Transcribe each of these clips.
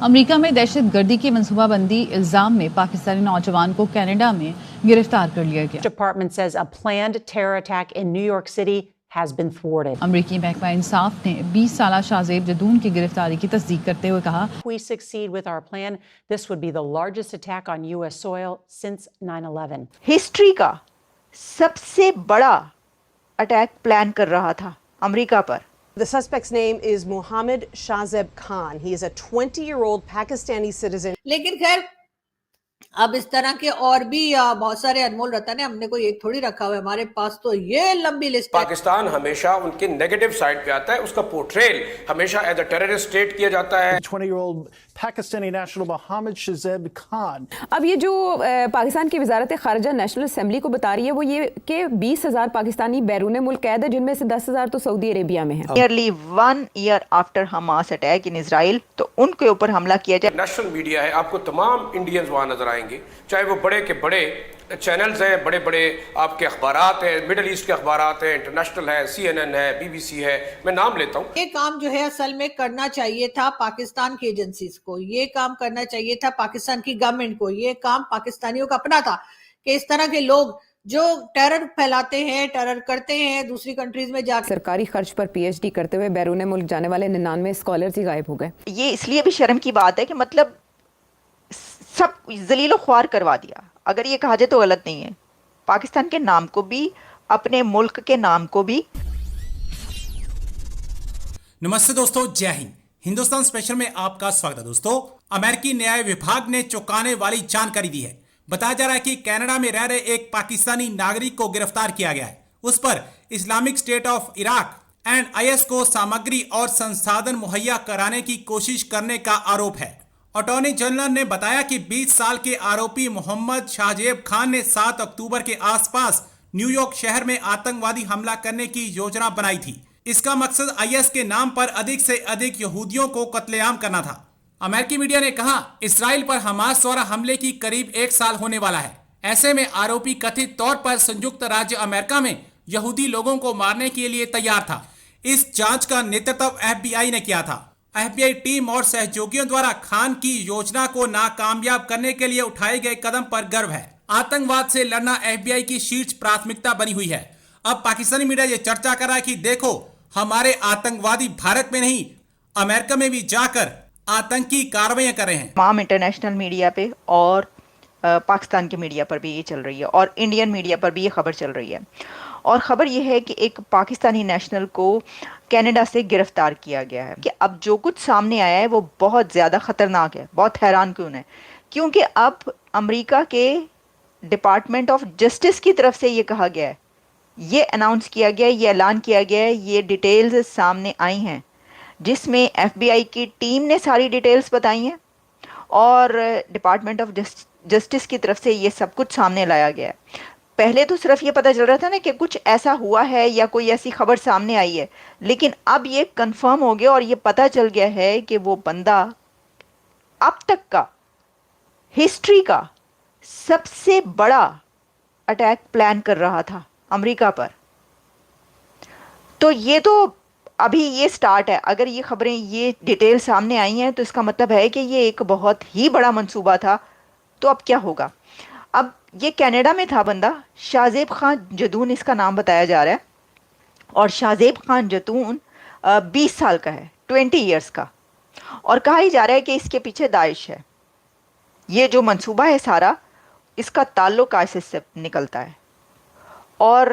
امریکہ میں دہشت گردی کی منصوبہ بندی الزام میں پاکستانی نوجوان کو کینیڈا میں گرفتار کر لیا گیا۔ Department says a planned terror attack in New York City has been thwarted. امریکی محکمہ انصاف نے 20 سالہ شاہزیب جدون کی گرفتاری کی تصدیق کرتے ہوئے کہا، If we succeed with our plan, this would be the largest attack on U.S. soil since 9/11. History کا سب سے بڑا اٹیک پلان کر رہا تھا امریکہ پر۔ The suspect's name is Mohammed Shahzeb Khan. He is a 20-year-old Pakistani citizen. لیکن خیر اب اس طرح کے اور بھی بہت سارے انمول رتن ہیں، ہم نے کوئی ایک تھوڑی رکھا ہوا ہے، ہمارے پاس تو یہ لمبی لسٹ ہے۔ پاکستان ہمیشہ ان کے نیگیٹو سائڈ پہ آتا ہے، اس کا پورٹریل ہمیشہ ایز اے ٹیررسٹ اسٹیٹ کیا جاتا ہے۔ 20-year-old Pakistani national Mohammed Shahzeb Khan. اب یہ جو پاکستان کی وزارت خارجہ نیشنل اسمبلی کو بتا رہی ہے وہ یہ کہ 20,000 پاکستانی بیرون ملک قید ہے، جن میں سے 10,000 تو سعودی عربیہ میں ہیں۔ Nearly 1 year after Hamas attack in Israel تو ان کے اوپر حملہ کیا جائے۔ نیشنل میڈیا ہے، آپ کو تمام انڈینز وہاں نظر آئیں گے، چاہے وہ بڑے کے بڑے چینلز ہیں، بڑے بڑے آپ کے اخبارات ہیں، مڈل ایسٹ کے اخبارات ہیں، انٹرنیشنل ہے، CNN ہے، BBC ہے، میں نام لیتا ہوں۔ یہ کام جو ہے اصل میں کرنا چاہیے تھا پاکستان کی ایجنسیز کو، یہ کام کرنا چاہیے تھا پاکستان کی گورنمنٹ کو، یہ کام پاکستانیوں کا اپنا تھا کہ اس طرح کے لوگ جو ٹیرر پھیلاتے ہیں، ٹیرر کرتے ہیں، دوسری کنٹریز میں جا کے سرکاری خرچ پر PhD کرتے ہوئے بیرون ملک جانے والے 99 اسکالرز ہی غائب ہو گئے۔ یہ اس لیے بھی شرم کی بات ہے کہ مطلب سب ذلیل و خوار کروا دیا۔ اگر یہ کہا جائے تو غلط نہیں ہے، پاکستان کے نام کو بھی، اپنے ملک کے نام کو بھی۔ نمستے دوستو، جے ہند۔ ہندوستان اسپیشل میں آپ کا سواگت ہے دوستو۔ امریکی نیائے وبھاگ نے چونکانے والی جانکاری دی ہے۔ بتایا جا رہا ہے کہ کینیڈا میں رہ رہے ایک پاکستانی ناگرک کو گرفتار کیا گیا ہے۔ اس پر Islamic state of Iraq and IS کو سامگری اور سنسادن مہیا کرانے کی کوشش کرنے کا آروپ ہے۔ اٹارنی جنرل نے بتایا کہ 20 سال کے آروپی محمد شاہزیب خان نے 7 اکتوبر کے آس پاس نیو یارک شہر میں آتنکوادی حملہ کرنے کی یوجنا بنائی تھی۔ اس کا مقصد IS کے نام پر ادھک سے ادھک یہودیوں کو قتل عام کرنا تھا۔ امریکی میڈیا نے کہا اسرائیل پر حماس دوارا حملے کی قریب 1 سال ہونے والا ہے۔ ایسے میں آروپی کتھت طور پر سنجکت راجیہ امریکہ میں یہودی لوگوں کو مارنے کے لیے تیار تھا۔ اس جانچ کا نیترتو FBI نے کیا تھا۔ FBI ٹیم اور سہیوگیوں دوارا خان کی یوجنا کو ناکامیاب کرنے کے لیے اٹھائے گئے قدم پر گرو ہے۔ آتنکواد سے لڑنا FBI کی شیرش پراتمکتا بنی ہوئی ہے۔ اب پاکستانی میڈیا یہ چرچا کر رہا ہے کہ دیکھو ہمارے آتنکوادی بھارت میں نہیں امریکہ میں بھی جا کر آتنکی کاروائیاں کر رہے ہیں۔ تمام انٹرنیشنل میڈیا پہ اور پاکستان کے میڈیا پر بھی یہ چل رہی ہے، اور انڈین میڈیا پر بھی یہ خبر چل رہی ہے، اور خبر یہ ہے کہ ایک پاکستانی نیشنل کو کینیڈا سے گرفتار کیا گیا ہے۔ کہ اب جو کچھ سامنے آیا ہے وہ بہت زیادہ خطرناک ہے، بہت حیران کن ہے، کیونکہ اب امریکہ کے ڈپارٹمنٹ آف جسٹس کی طرف سے یہ کہا گیا ہے، یہ اناؤنس کیا گیا ہے، یہ اعلان کیا گیا ہے، یہ ڈیٹیلز سامنے آئی ہیں جس میں FBI کی ٹیم نے ساری ڈیٹیلز بتائی ہیں، اور ڈپارٹمنٹ آف جسٹس کی طرف سے یہ سب کچھ سامنے لایا گیا ہے۔ پہلے تو صرف یہ پتہ چل رہا تھا نا کہ کچھ ایسا ہوا ہے یا کوئی ایسی خبر سامنے آئی ہے، لیکن اب یہ کنفرم ہو گیا اور یہ پتہ چل گیا ہے کہ وہ بندہ اب تک کا ہسٹری کا سب سے بڑا اٹیک پلان کر رہا تھا امریکہ پر۔ تو یہ تو ابھی یہ سٹارٹ ہے۔ اگر یہ خبریں، یہ ڈیٹیل سامنے آئی ہیں تو اس کا مطلب ہے کہ یہ ایک بہت ہی بڑا منصوبہ تھا۔ تو اب کیا ہوگا؟ اب یہ کینیڈا میں تھا بندہ، شاہزیب خان جدون اس کا نام بتایا جا رہا ہے، اور شاہزیب خان جدون 20 سال کا ہے، 20 ایئرس کا، اور کہا ہی جا رہا ہے کہ اس کے پیچھے داعش ہے۔ یہ جو منصوبہ ہے سارا، اس کا تعلق ISIS سے نکلتا ہے۔ اور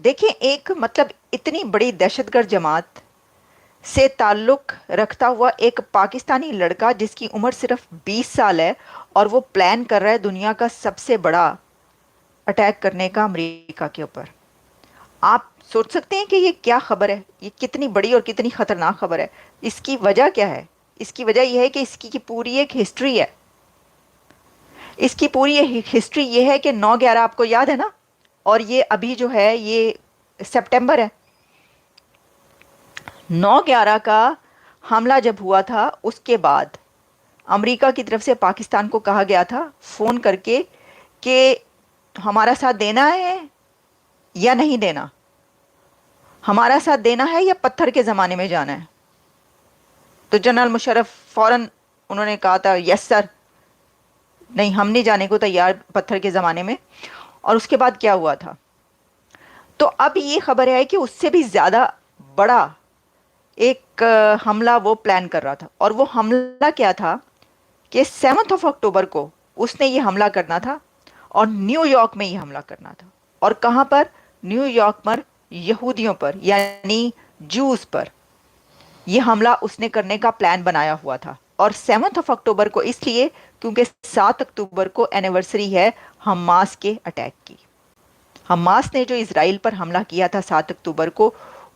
دیکھیں، ایک مطلب اتنی بڑی دہشت گرد جماعت سے تعلق رکھتا ہوا ایک پاکستانی لڑکا جس کی عمر صرف 20 سال ہے، اور وہ پلان کر رہا ہے دنیا کا سب سے بڑا اٹیک کرنے کا امریکہ کے اوپر۔ آپ سوچ سکتے ہیں کہ یہ کیا خبر ہے، یہ کتنی بڑی اور کتنی خطرناک خبر ہے۔ اس کی وجہ کیا ہے؟ اس کی وجہ یہ ہے کہ اس کی پوری ایک ہسٹری ہے۔ اس کی پوری ہسٹری یہ ہے کہ 9/11 آپ کو یاد ہے نا، اور یہ ابھی جو ہے یہ سپٹمبر ہے۔ 9/11 کا حملہ جب ہوا تھا اس کے بعد امریکہ کی طرف سے پاکستان کو کہا گیا تھا فون کر کے کہ ہمارا ساتھ دینا ہے یا نہیں دینا، ہمارا ساتھ دینا ہے یا پتھر کے زمانے میں جانا ہے۔ تو جنرل مشرف فوراً انہوں نے کہا تھا یس سر, نہیں ہم نہیں جانے کو تیار پتھر کے زمانے میں. اور اس کے بعد کیا ہوا تھا؟ تو اب یہ خبر ہے کہ اس سے بھی زیادہ بڑا ایک حملہ وہ پلان کر رہا تھا. اور وہ حملہ کیا تھا کہ 7 اکتوبر کو اس نے یہ حملہ کرنا تھا اور نیو یارک میں یہ حملہ کرنا تھا. اور کہاں پر؟ نیو یارک پر یہودیوں پر یعنی جوز پر یہ حملہ اس نے کرنے کا پلان بنایا ہوا تھا. اور 7 اکتوبر کو اس لیے کیونکہ 7 اکتوبر کو اینیورسری ہے حماس کے اٹیک کی. حماس نے جو اسرائیل پر حملہ کیا تھا 7 اکتوبر کو,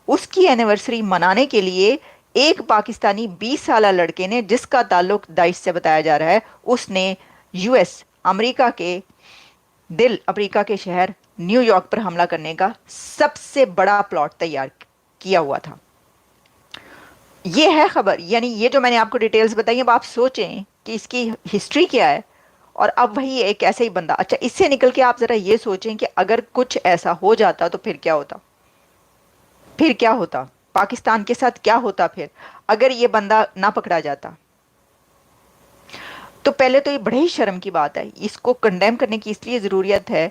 اس کی اینیورسری منانے کے لیے ایک پاکستانی 20 سالہ لڑکے نے, جس کا تعلق داعش سے بتایا جا رہا ہے, اس نے US امریکہ کے دل, امریکہ کے شہر نیو یارک پر حملہ کرنے کا سب سے بڑا پلاٹ تیار کیا ہوا تھا. یہ ہے خبر. یعنی یہ جو میں نے آپ کو ڈیٹیلز بتائی, اب آپ سوچیں کہ اس کی ہسٹری کیا ہے. اور اب وہی ایک ایسا ہی بندہ. اچھا, اس سے نکل کے آپ ذرا یہ سوچیں کہ اگر کچھ ایسا ہو جاتا تو پھر کیا ہوتا؟ پھر کیا ہوتا پاکستان کے ساتھ؟ کیا ہوتا پھر اگر یہ بندہ نہ پکڑا جاتا؟ تو پہلے تو یہ بڑے ہی شرم کی بات ہے. اس کو کنڈیم کرنے کی اس لیے ضروریت ہے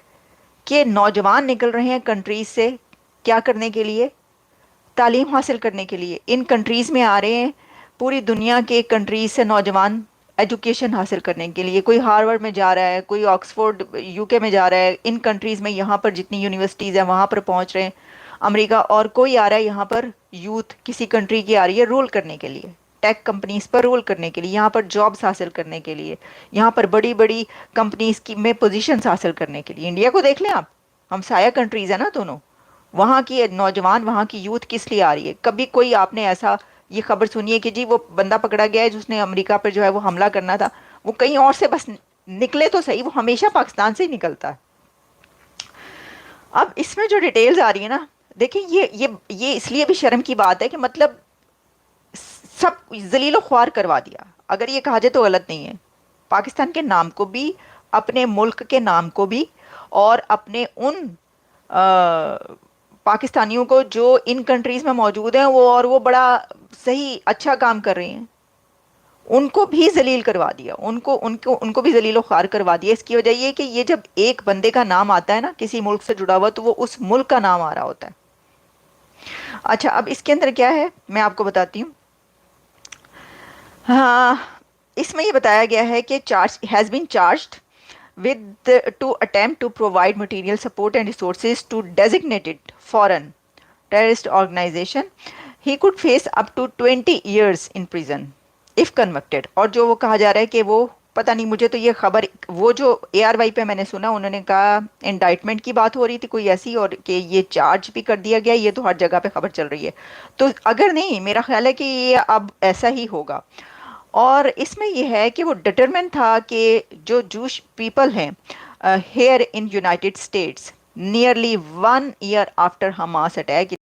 کہ نوجوان نکل رہے ہیں کنٹریز سے کیا کرنے کے لیے؟ تعلیم حاصل کرنے کے لیے. ان کنٹریز میں آ رہے ہیں, پوری دنیا کے کنٹریز سے نوجوان ایجوکیشن حاصل کرنے کے لیے. کوئی ہارورڈ میں جا رہا ہے, کوئی آکسفورڈ UK میں جا رہا ہے. ان کنٹریز میں یہاں پر جتنی یونیورسٹیز ہیں وہاں پر پہنچ رہے ہیں امریکہ. اور کوئی آ رہا ہے یہاں پر یوتھ کسی کنٹری کی آ رہی ہے رول کرنے کے لیے, ٹیک کمپنیز پر رول کرنے کے لیے, یہاں پر جابس حاصل کرنے کے لیے, یہاں پر بڑی بڑی کمپنیز کی میں پوزیشنز حاصل کرنے کے لیے. انڈیا کو دیکھ لیں آپ, ہم سایہ کنٹریز ہیں نا دونوں. وہاں کی نوجوان, وہاں کی یوتھ کس لیے آ رہی ہے؟ کبھی کوئی آپ نے ایسا یہ خبر سنی ہے کہ جی وہ بندہ پکڑا گیا ہے جس نے امریکہ پر جو ہے وہ حملہ کرنا تھا, وہ کہیں اور سے بس نکلے تو صحیح, وہ ہمیشہ پاکستان سے ہی نکلتا ہے. اب اس میں جو ڈیٹیلز آ رہی ہے نا, دیکھیں یہ اس لیے بھی شرم کی بات ہے کہ مطلب سب ذلیل و خوار کروا دیا. اگر یہ کہا جائے تو غلط نہیں ہے. پاکستان کے نام کو بھی, اپنے ملک کے نام کو بھی, اور اپنے ان پاکستانیوں کو جو ان کنٹریز میں موجود ہیں وہ بڑا صحیح اچھا کام کر رہے ہیں, ان کو بھی ذلیل کروا دیا. ان کو بھی ذلیل و خوار کروا دیا. اس کی وجہ یہ کہ یہ جب ایک بندے کا نام آتا ہے نا کسی ملک سے جڑا ہوا, تو وہ اس ملک کا نام آ رہا ہوتا ہے. اچھا, اب اس کے اندر کیا ہے میں آپ کو بتاتی ہوں. ہاں, اس میں یہ بتایا گیا ہے کہ has been charged with to attempt to provide material support and resources to designated foreign terrorist organization. He could face up to 20 years in prison if convicted. اور جو وہ کہا جا رہا ہے کہ وہ پتہ نہیں, مجھے تو یہ خبر وہ جو ARY پہ میں نے سنا, انہوں نے کہا انڈائٹمنٹ کی بات ہو رہی تھی کوئی ایسی, اور کہ یہ چارج بھی کر دیا گیا. یہ تو ہر جگہ پہ خبر چل رہی ہے. تو اگر نہیں, میرا خیال ہے کہ یہ اب ایسا ہی ہوگا. اور اس میں یہ ہے کہ وہ ڈٹرمن تھا کہ جو جوش پیپل ہیں here in United States nearly 1 year after Hamas attack